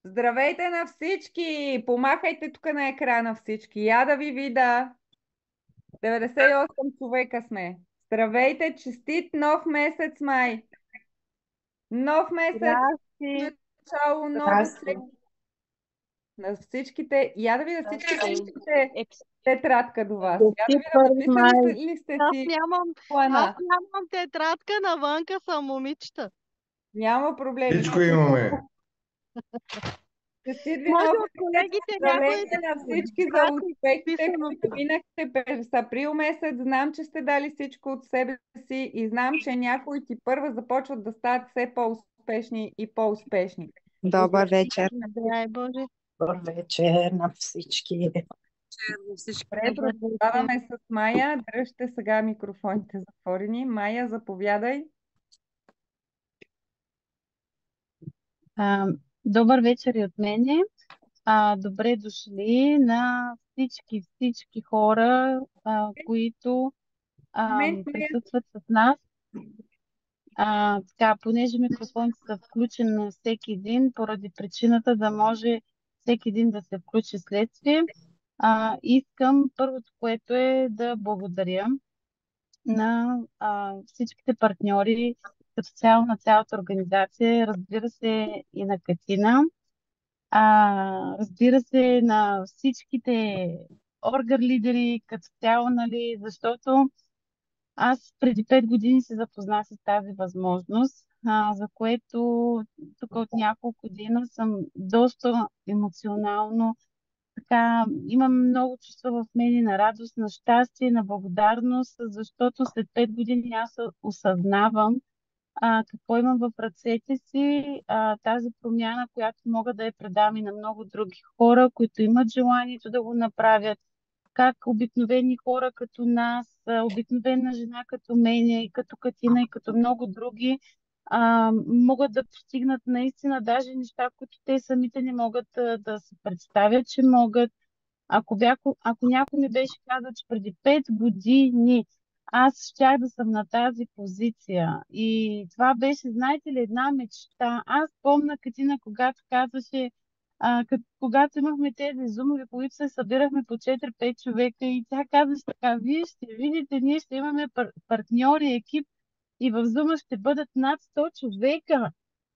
Здравейте на всички! Помахайте тук на екрана всички. Я да ви видя. 98 човека сме. Здравейте! Честит нов месец май! Нов месец! Здрасти. Начало ново Здрасти. на всичките. Я да видя всички Здрасти. пишете Е, тетрадка до вас. Я да Честит видя, 1 написали май. ли сте Аз си нямам, аз плана? нямам тетрадка, навънка са момичета. Няма проблеми. Всичко имаме. Честит ви Може нов от месец! колегите някой Поздравления да на всички за прати успехите, които писаното. минахте през април месец. Знам, че сте дали всичко от себе си и знам, че някои ти първа започват да стават все по-успешни и по-успешни. Добър вечер. Дай Боже. Добър вечер на всички. Добре, Добър продължаваме с Майя. Дръжте сега микрофоните затворени. Майя, заповядай. А, добър вечер и от мене. Добре дошли на всички хора, които Момент, Майя. присъстват с нас. Така, понеже микрофоните са включени на всеки един, поради причината да може всеки един да се включи следствие, искам първото, което е да благодаря на всичките партньори, като цяло на цялата организация, разбира се и на Катина. Разбира се, на всичките оргър лидери като цяло, нали, защото аз преди 5 години се запознах с тази възможност, за което тук от няколко дена съм доста емоционално, така, имам много чувства в мене на радост, на щастие, на благодарност, защото след 5 години аз осъзнавам какво имам в ръцете си, тази промяна, която мога да я предам и на много други хора, които имат желанието да го направят, как обикновени хора като нас, обикновена жена като мене, и като Катина, и като много други, могат да постигнат наистина даже неща, които те самите не могат да се представят, че могат. Ако някой ми беше казал, че преди 5 години аз щях да съм на тази позиция и това беше, знаете ли, една мечта. Аз помня Катина, когато казваше, когато имахме тези зумови, които се събирахме по 4-5 човека и тя казваше така: вие ще видите, ние ще имаме партньори, екип и в зума ще бъдат над 100 човека.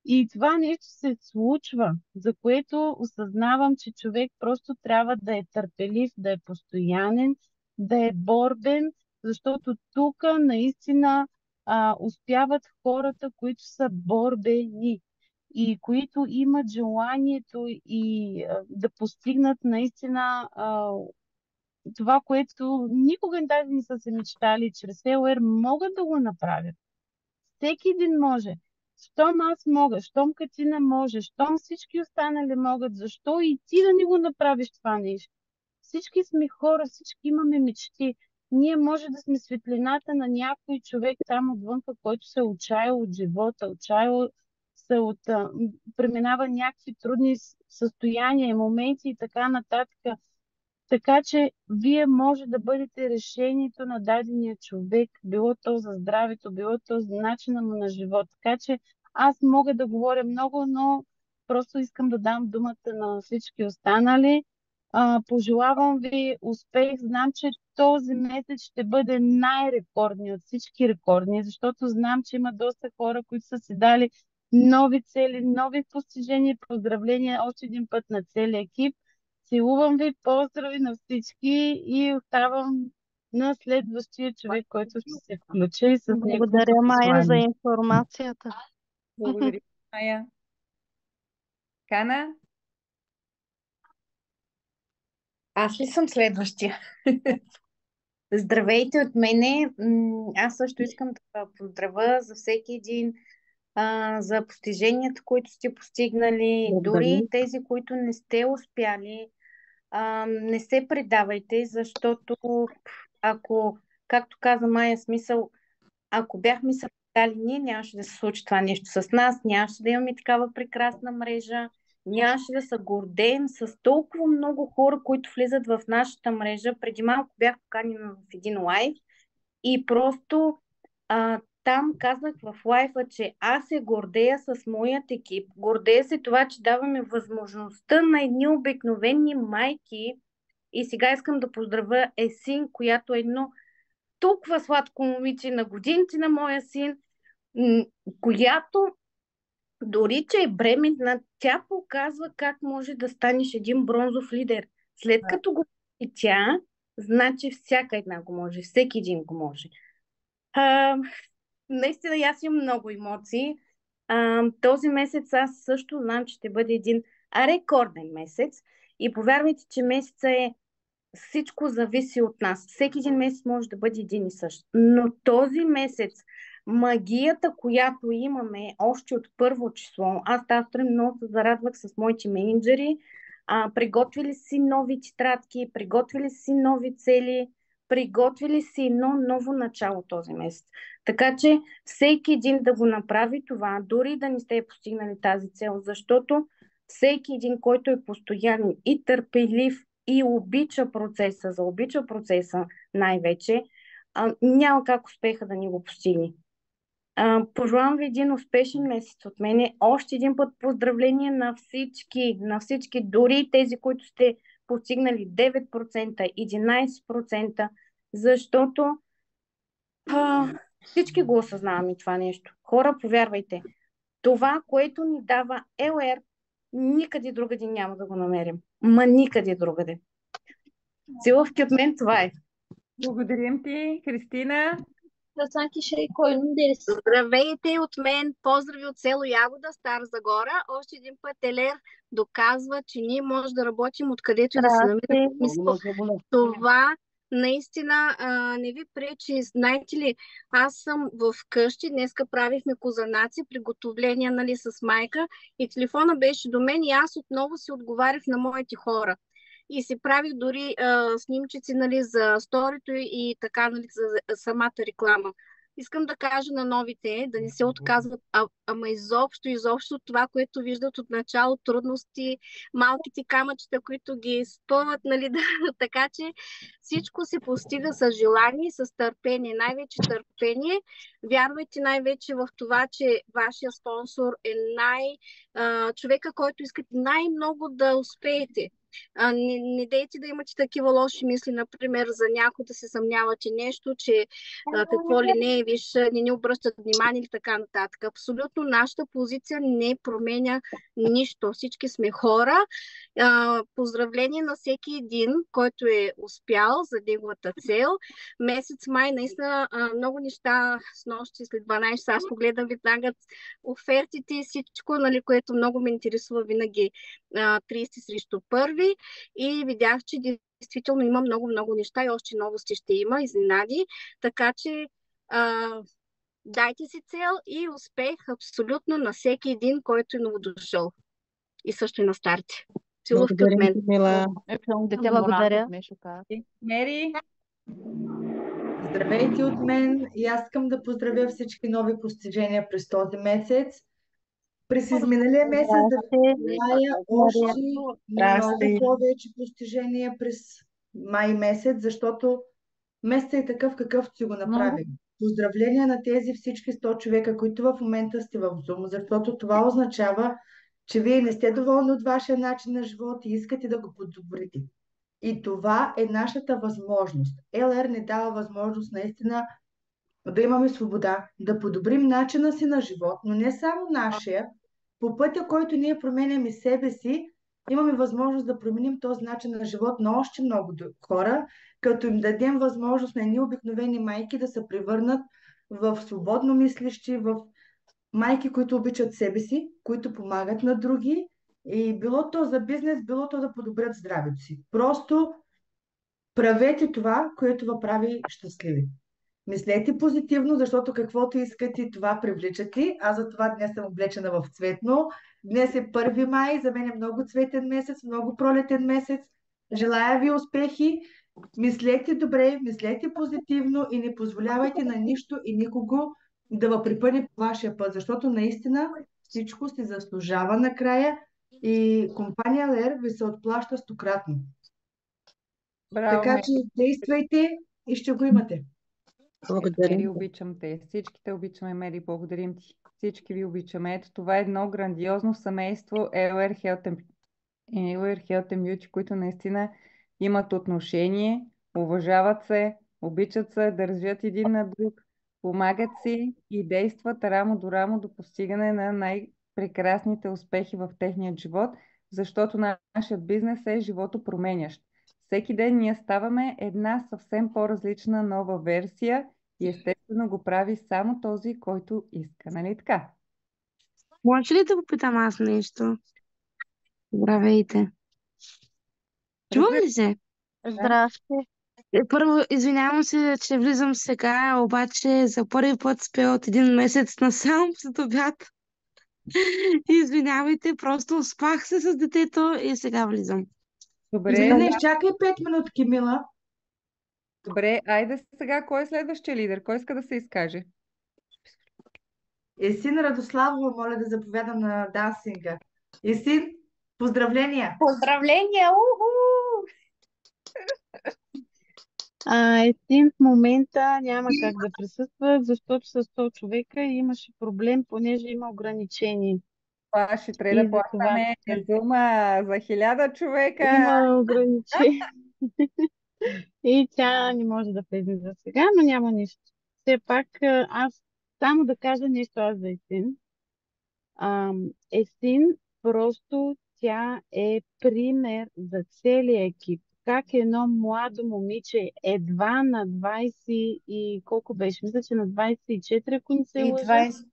И това нещо се случва, за което осъзнавам, че човек просто трябва да е търпелив, да е постоянен, да е борбен, защото тук наистина успяват хората, които са борбени и които имат желанието и да постигнат наистина това, което никога даже не са се мечтали, чрез ЛР могат да го направят. Всеки един може. Щом аз мога, щом Катина може, щом всички останали могат, защо и ти да не го направиш това нещо? Всички сме хора, всички имаме мечти. Ние може да сме светлината на някой човек там отвънка, който се е отчаял от живота, отчаял се преминава някакви трудни състояния, моменти и така нататък. Така че вие може да бъдете решението на дадения човек, било то за здравето, било то за начина му на живот. Така че аз мога да говоря много, но просто искам да дам думата на всички останали. Пожелавам ви успех. Знам, че този месец ще бъде най-рекордни от всички рекордни, защото знам, че има доста хора, които са си дали нови цели, нови постижения. Поздравления още един път на целия екип. Целувам ви, поздрави на всички и оставам на следващия човек, който ще се включи и с неговото Благодаря, Майя, за послание. информацията. Благодаря, Майя. Кана? Аз ли съм следващия? Здравейте от мене. Аз също искам да поздравя за всеки един, за постиженията, които сте постигнали. Благодаря. Дори тези, които не сте успяли, не се предавайте, защото ако, както каза Майя, смисъл, ако бяхме се предали, ние нямаше да се случи това нещо с нас, нямаше да имаме такава прекрасна мрежа, нямаше да се гордеем с толкова много хора, които влизат в нашата мрежа. Преди малко бях поканена в един лайв и просто там казах в лайфа, че аз се гордея с моят екип. Гордея се това, че даваме възможността на едни обикновени майки. И сега искам да поздравя Есин, която е едно толкова сладко момиче на годините на моя син, която дори, че е бременна, тя показва как може да станеш един бронзов лидер. След като го и тя, значи всяка една го може, всеки един го може. А, наистина, аз имам много емоции. Този месец аз също знам, че ще бъде един рекорден месец. И повярвайте, че месеца всичко зависи от нас. Всеки един месец може да бъде един и същ. Но този месец, магията, която имаме още от първо число, аз тази сутрин много се зарадвах с моите менеджери, приготвили си нови тетрадки, приготвили си нови цели, приготвили си едно ново начало този месец. Така че всеки един да го направи това, дори да не сте постигнали тази цел, защото всеки един, който е постоянен и търпелив и заобича процеса най-вече, няма как успеха да ни го постигне. Пожелавам ви един успешен месец от мене. Още един път поздравление на всички, дори тези, които сте постигнали 9%, 11%, защото всички го осъзнаваме това нещо. Хора, повярвайте, това, което ни дава ЛР, никъде другаде няма да го намерим. Никъде другаде. Целувки от мен, това е. Благодарим ти, Христина. Здравейте от мен, поздрави от село Ягода, Стара Загора. Още един път Елер доказва, че ние може да работим откъдето и да се намерим. Това наистина не ви пречи. Знаете ли, аз съм в къщи, днеска правихме козанаци, приготовления, нали, с майка и телефона беше до мен и аз отново си отговарях на моите хора. И си правих дори снимчици, нали, за сторито и така, нали, за самата реклама. Искам да кажа на новите да не се отказват, ама изобщо това, което виждат от начало, трудности, малките камъчета, които ги спъват, нали, така че всичко се постига с желание, с търпение, най-вече търпение. Вярвайте най-вече в това, че вашия спонсор е човека, който искате най-много да успеете. Не дейте да имате такива лоши мисли, например, за някой да се съмнявате нещо, че какво ли не, виж, не ни обръщат внимание или така нататък. Абсолютно нашата позиция не променя нищо. Всички сме хора. Поздравление на всеки един, който е успял за неговата цел. Месец май, наистина много неща с нощи след 12 часа. Аз погледам веднага офертите и всичко, нали, което много ме интересува винаги 30 срещу 1 и видях, че действително има много неща и още новости ще има, изненади. Така че дайте си цел и успех абсолютно на всеки един, който е новодошъл. И също и на старте. Целувки от мен. Мила. Благодаря. Мери. Здравейте от мен и аз искам да поздравя всички нови постижения през този месец. През изминалия месец да ви желая още много повече постижения през май месец, защото месецът е такъв, какъвто си го направим. Поздравления на тези всички 100 човека, които в момента сте в Zoom, защото това означава, че вие не сте доволни от вашия начин на живот и искате да го подобрите. И това е нашата възможност. ЛР ни дава възможност наистина да имаме свобода, да подобрим начина си на живот, но не само нашия. По пътя, който ние променяме себе си, имаме възможност да променим този начин на живот на още много хора, като им дадем възможност на едни обикновени майки да се превърнат в свободно мислещи, в майки, които обичат себе си, които помагат на други и било то за бизнес, било то да подобрят здравето си. Просто правете това, което ви прави щастливи. Мислете позитивно, защото каквото искате, това привличате. Аз за това днес съм облечена в цветно. Днес е 1 май, за мен е много цветен месец, много пролетен месец. Желая ви успехи. Мислете добре, мислете позитивно и не позволявайте на нищо и никого да ви припъне по вашия път, защото наистина всичко се заслужава накрая и компания ЛР ви се отплаща стократно. Браво, Така че действайте и ще го имате. Благодаря. Мери, обичам те. Всички те обичаме, Мери. Благодарим ти. Всички ви обичаме. Ето това е едно грандиозно семейство LR Health and Beauty, които наистина имат отношение, уважават се, обичат се, държат един на друг, помагат си и действат рамо до рамо до постигане на най-прекрасните успехи в техния живот, защото нашият бизнес е животопроменящ. Всеки ден ние ставаме една съвсем по-различна нова версия и естествено го прави само този, който иска. Нали така? Може ли да попитам аз нещо? Здравейте. Чува Разбира ли се? Здрасти. Първо, извинявам се, че влизам сега, обаче за първи път спя от един месец насам след обяд. Извинявайте, просто спах се с детето и сега влизам. Добре, Извинявай, изчакай 5 минутки, Мила. добре, айде сега, кой е следващия лидер? Кой иска да се изкаже? Есин Радославова, моля да заповядам на дансинга. Есин, поздравления! Поздравления! Уху! Есин в момента няма как да присъства, защото с 100 човека имаше проблем, понеже има ограничение. Това ще трябва И да за това плащаме зума за 1000 човека. има ограничение. И тя не може да влезе за сега, но няма нищо. Все пак аз само да кажа нещо аз за Есин. Есин просто тя е пример за целия екип. Как едно младо момиче, едва на 20 и колко беше? Мисля, че на 24, ако не се И лъжа. 20,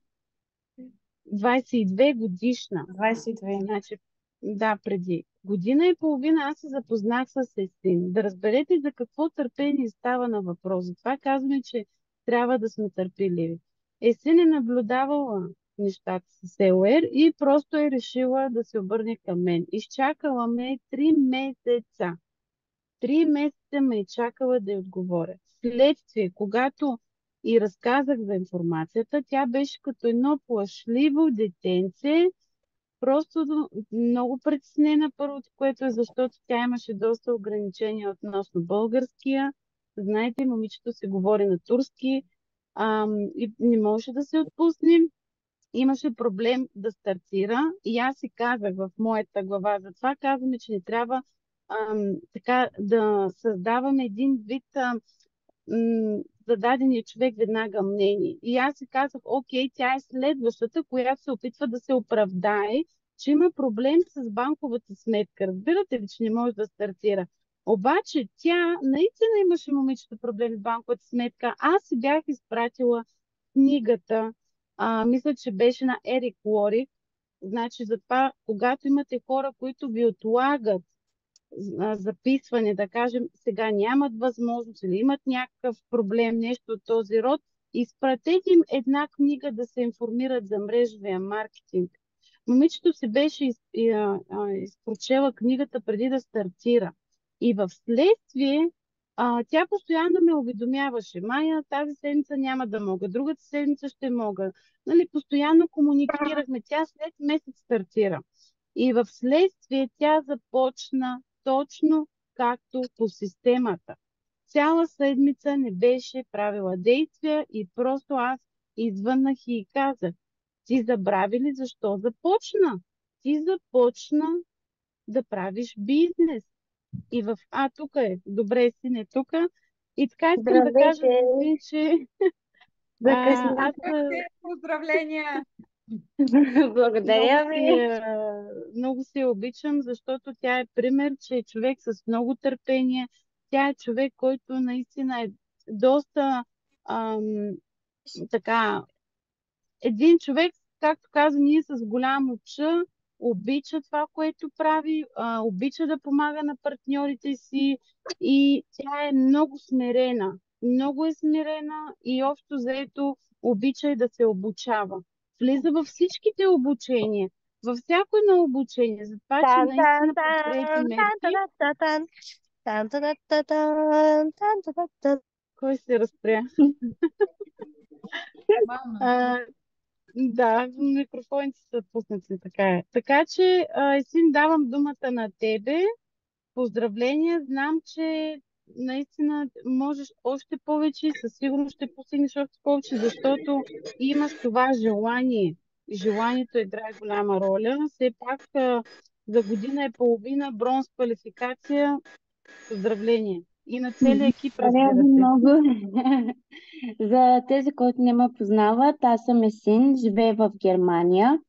22 годишна. 22. Значи, да, преди година и половина аз се запознах с Есин. Да разберете за какво търпение става на въпрос. Затова казваме, че трябва да сме търпеливи. Есин е наблюдавала нещата с ЕОР и просто е решила да се обърне към мен. Изчакала ме 3 месеца. 3 месеца ме е чакала да й отговоря. Следствие, когато и разказах за информацията, тя беше като едно плашливо детенце, просто много притеснена първото, което е защото тя имаше доста ограничения относно българския. Знаете, момичето се говори на турски и не може да се отпусне. Имаше проблем да стартира и аз си казах в моята глава, затова казваме, че не трябва така да създаваме един вид за дадения човек веднага мнение. И аз си казах, окей, тя е следващата, която се опитва да се оправдае, че има проблем с банковата сметка. Разбирате ли, че не може да стартира? Обаче тя наистина имаше момичето проблем с банковата сметка. Аз си бях изпратила книгата, мисля, че беше на Ерик Лорик. Значи затова, когато имате хора, които ви отлагат записване, да кажем, сега нямат възможност или имат някакъв проблем, нещо от този род, изпратете им една книга да се информират за мрежовия маркетинг. Момичето се беше изпрочела книгата преди да стартира. И в следствие тя постоянно ме уведомяваше. Майя, тази седмица няма да мога, другата седмица ще мога. Нали, постоянно комуникирахме. Тя след месец стартира. И в следствие тя започна точно както по системата. Цяла седмица не беше правила действия и просто аз извъннах и казах, ти забрави ли защо започна? Ти започна да правиш бизнес. И тук е, добре си не тук. И така искам да кажа, че аз Поздравления! Благодаря ви. Много се обичам, защото тя е пример, че е човек с много търпение. Тя е човек, който наистина е доста така. Един човек, както каза, ние с голям оча, обича това, което прави, обича да помага на партньорите си и тя е много смирена. Много е смирена и общо заето обича и да се обучава. Влиза във всичките обучения, във всяко едно обучение. Затова, че наистина предприети мерки. Кой се разпря? Да, микрофоните са пуснати, така е. Така че, Есин, давам думата на тебе. Поздравления. Знам, че наистина можеш още повече, със сигурност ще постигнеш още повече, защото имаш това желание. Желанието играе голяма роля. Все пак за година и половина бронз квалификация. Поздравление. И на целия екип, Благодаря разбира ви се. много. За тези, които не ме познават, аз съм Есин, живея в Германия.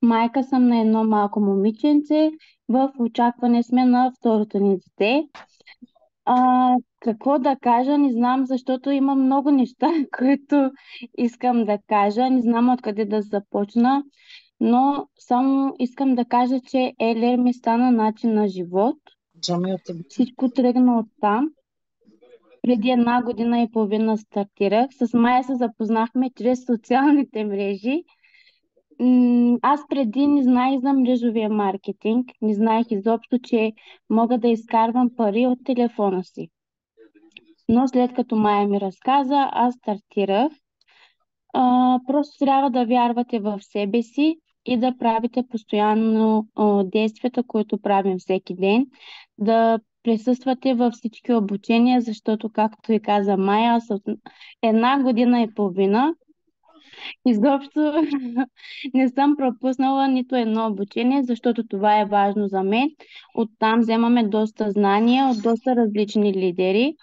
Майка съм на едно малко момиченце. В очакване сме на второто ни дете. Какво да кажа, не знам, защото има много неща, които искам да кажа. Не знам откъде да започна, но само искам да кажа, че Елер ми стана начин на живот. Всичко тръгна от там. Преди една година и половина стартирах. С Майя се запознахме чрез социалните мрежи. Аз преди не знаех за мрежовия маркетинг. Не знаех изобщо, че мога да изкарвам пари от телефона си. Но след като Майя ми разказа, аз стартирах. Просто трябва да вярвате в себе си и да правите постоянно действията, които правим всеки ден. Да присъствате във всички обучения, защото, както и каза Майя, аз от една година и половина изобщо не съм пропуснала нито едно обучение, защото това е важно за мен. Оттам вземаме доста знания от доста различни лидери.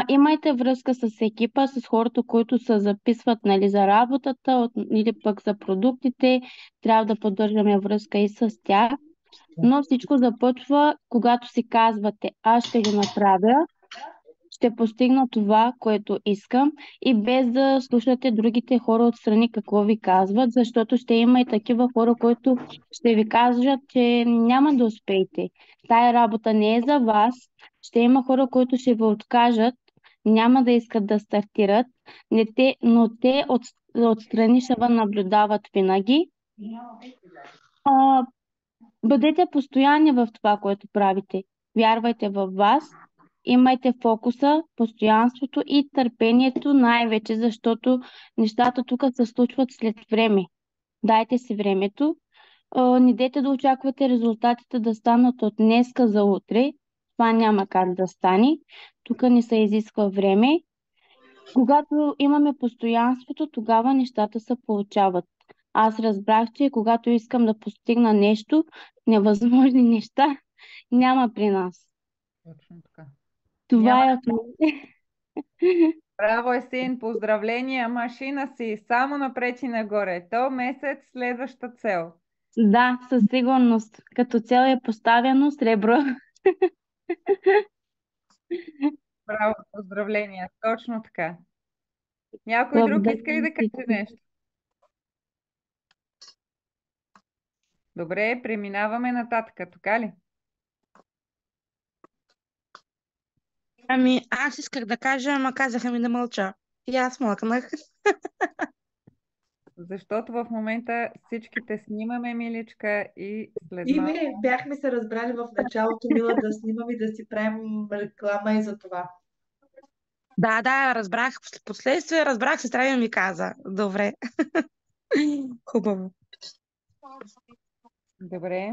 Имайте връзка с екипа, с хората, които се записват, нали, за работата или пък за продуктите. Трябва да поддържаме връзка и с тях. Но всичко започва, когато си казвате, аз ще го направя, ще постигна това, което искам, и без да слушате другите хора отстрани какво ви казват, защото ще има и такива хора, които ще ви кажат, че няма да успеете. Тая работа не е за вас. Ще има хора, които ще ви откажат, няма да искат да стартират, но те отстрани ще ви наблюдават винаги. Бъдете постоянни в това, което правите. Вярвайте в вас. Имайте фокуса, постоянството и търпението най-вече, защото нещата тук се случват след време. Дайте си времето. Не дайте да очаквате резултатите да станат от днеска за утре. Това няма как да стане. Тук не се изисква време. Когато имаме постоянството, тогава нещата се получават. Аз разбрах, че когато искам да постигна нещо, невъзможни неща няма при нас. Точно така. Това е от мен. Браво, Есин, поздравления, машина си, само напред и нагоре. То месец следваща цел. Да, със сигурност. Като цел е поставено сребро. Браво, поздравления, точно така. Някой друг Благодаря иска ли да на каже всички. нещо? Добре, преминаваме нататък, така ли? Ами, аз исках да кажа, ама казаха ми да мълча. И аз млъкнах. Защото в момента всичките снимаме, миличка, и след И малко... ние бяхме се разбрали в началото, Мила, да снимаме и да си правим реклама и за това. Да, разбрах. Последствие разбрах, сестра ми каза. Добре. Хубаво. Добре,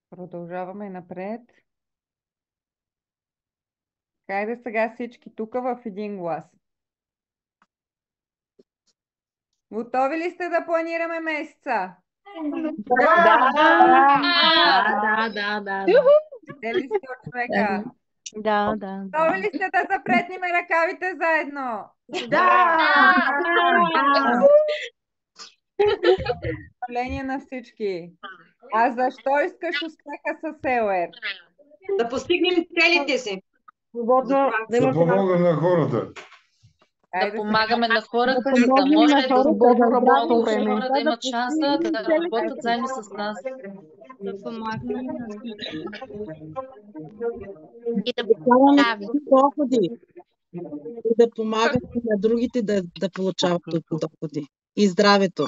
продължаваме напред. Хайде сега всички тук в един глас. Готови ли сте да планираме месеца? Да. Те ли сте от човека? Да. Готови ли сте да запретнем ръкавите заедно? Да! Поздравление на всички. А защо искаш успеха с Елер? Да постигнем целите си. Да помогна на хората. Айде Да сега. помагаме на хората, Да за да помогнем може на хората да много здраво хора време. да имат шанса да постигнем работят заедно с нас. Да помагаме на всички. И да Получаваме прави. доходи. И да помагаме на другите да получават доходи. И здравето.